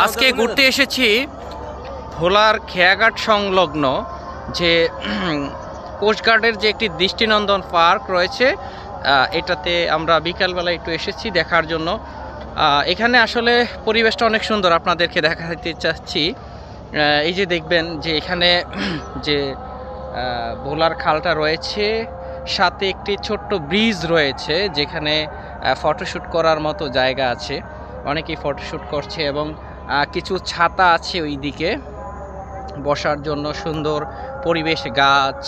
আজকে ঘুরতে এসেছি ভোলার খেয়াঘাট সংলগ্ন যে কোস্টগার্ডের যে একটি দৃষ্টিনন্দন পার্ক রয়েছে, এটাতে আমরা বিকালবেলা একটু এসেছি দেখার জন্য। এখানে আসলে পরিবেশটা অনেক সুন্দর, আপনাদেরকে দেখাতে চাচ্ছি। এই যে দেখবেন যে এখানে যে ভোলার খালটা রয়েছে, সাথে একটি ছোট্ট ব্রিজ রয়েছে যেখানে ফটোশ্যুট করার মতো জায়গা আছে, অনেকেই ফটোশ্যুট করছে এবং কিছু ছাতা আছে ওই দিকে বসার জন্য, সুন্দর পরিবেশ, গাছ।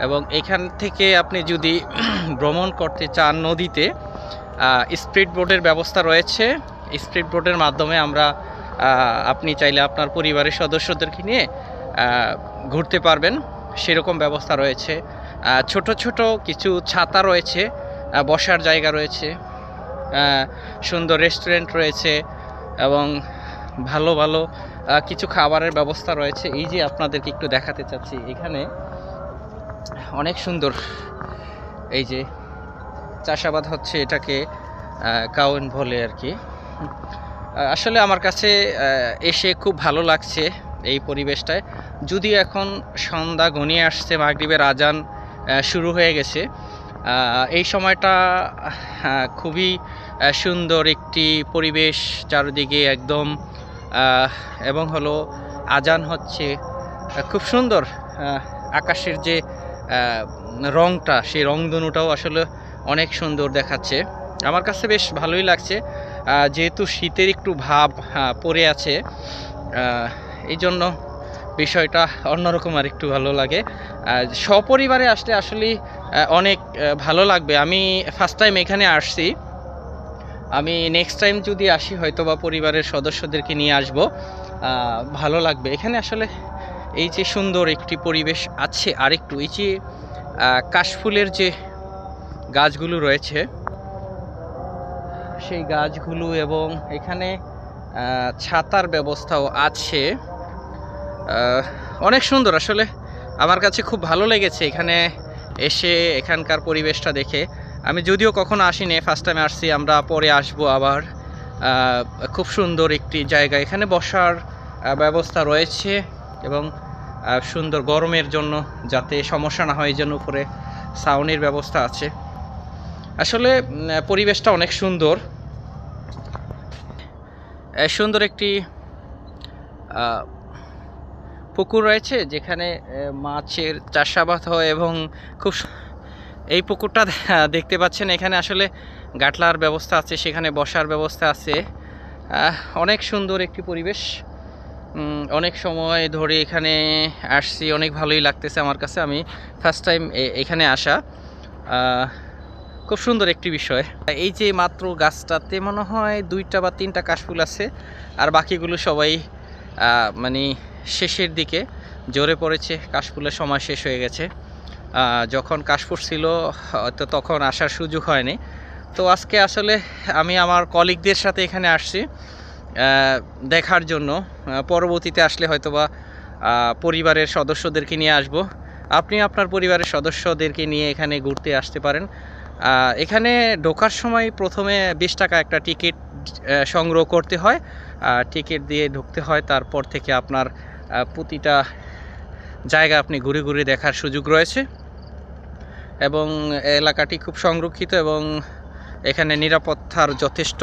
এবং এখান থেকে আপনি যদি ভ্রমণ করতে চান নদীতে, স্পিড বোটের ব্যবস্থা রয়েছে। স্পিড বোটের মাধ্যমে আপনি চাইলে আপনার পরিবারের সদস্যদেরকে নিয়ে ঘুরতে পারবেন, সেরকম ব্যবস্থা রয়েছে। ছোট ছোট কিছু ছাতা রয়েছে, বসার জায়গা রয়েছে, সুন্দর রেস্টুরেন্ট রয়েছে এবং ভালো ভালো কিছু খাবারের ব্যবস্থা রয়েছে। এই যে আপনাদেরকে একটু দেখাতে চাচ্ছি, এখানে অনেক সুন্দর এই যে চাষাবাদ হচ্ছে, এটাকে কাউন বলে আর কি। আসলে আমার কাছে এসে খুব ভালো লাগছে এই পরিবেশটায়। যদিও এখন সন্ধ্যা ঘনিয়ে আসছে, মাগরিবের আজান শুরু হয়ে গেছে, এই সময়টা খুবই সুন্দর একটি পরিবেশ, চারিদিকে একদম এবং হলো আজান হচ্ছে, খুব সুন্দর। আকাশের যে রংটা, সেই রংধনুটাও আসলে অনেক সুন্দর দেখাচ্ছে। আমার কাছে বেশ ভালোই লাগছে, যেহেতু শীতের একটু ভাব পড়ে আছে, এই জন্য বিষয়টা অন্যরকম আর একটু ভালো লাগে। সপরিবারে আসলে অনেক ভালো লাগবে। আমি ফার্স্ট টাইম এখানে আসছি, আমি নেক্সট টাইম যদি আসি হয়তো বা পরিবারের সদস্যদেরকে নিয়ে আসব, ভালো লাগবে এখানে। আসলে এই যে সুন্দর একটি পরিবেশ আছে, আরেকটু এই যে কাশফুলের যে গাছগুলো রয়েছে, সেই গাছগুলো, এবং এখানে ছাতার ব্যবস্থাও আছে, অনেক সুন্দর। আসলে আমার কাছে খুব ভালো লেগেছে এখানে এসে, এখানকার পরিবেশটা দেখে। আমি যদিও কখনো আসিনি, ফার্স্ট টাইম আসছি, আমরা পরে আসবো আবার। খুব সুন্দর একটি জায়গা, এখানে বসার ব্যবস্থা রয়েছে এবং সুন্দর গরমের জন্য যাতে সমস্যা না হয়, যেন উপরে ছাউনির ব্যবস্থা আছে। আসলে পরিবেশটা অনেক সুন্দর। সুন্দর একটি পুকুর রয়েছে যেখানে মাছের চাষাবাদ হয় এবং খুব এই পুকুরটা দেখতে পাচ্ছেন, এখানে আসলে গাটলার ব্যবস্থা আছে, সেখানে বসার ব্যবস্থা আছে। অনেক সুন্দর একটি পরিবেশ, অনেক সময় ধরে এখানে আসছি, অনেক ভালোই লাগতেছে আমার কাছে। আমি ফার্স্ট টাইম এখানে আসা, খুব সুন্দর একটি বিষয়। এই যে মাত্র গাছটাতে মনে হয় 2টা বা 3টা কাশফুল আছে, আর বাকিগুলো সবাই মানে শেষের দিকে ঝরে পড়েছে, কাশফুলের সময় শেষ হয়ে গেছে। যখন কাশফুল ছিল তো তখন আসার সুযোগ হয়নি। তো আজকে আসলে আমি আমার কলিগদের সাথে এখানে আসছি দেখার জন্য। পরবর্তীতে আসলে হয়তোবা পরিবারের সদস্যদেরকে নিয়ে আসব। আপনি আপনার পরিবারের সদস্যদেরকে নিয়ে এখানে ঘুরতে আসতে পারেন। এখানে ঢোকার সময় প্রথমে 20 টাকা একটা টিকিট সংগ্রহ করতে হয়, টিকিট দিয়ে ঢুকতে হয়। তারপর থেকে আপনার প্রতিটা জায়গা আপনি ঘুরে ঘুরে দেখার সুযোগ রয়েছে এবং এলাকাটি খুব সংরক্ষিত এবং এখানে নিরাপত্তার যথেষ্ট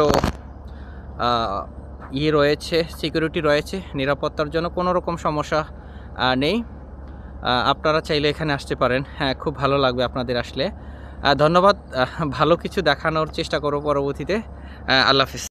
রয়েছে, সিকিউরিটি রয়েছে, নিরাপত্তার জন্য কোনো রকম সমস্যা নেই। আপনারা চাইলে এখানে আসতে পারেন, হ্যাঁ, খুব ভালো লাগবে আপনাদের আসলে। ধন্যবাদ, ভালো কিছু দেখানোর চেষ্টা করব পরবর্তীতে। আল্লাহ হাফিজ।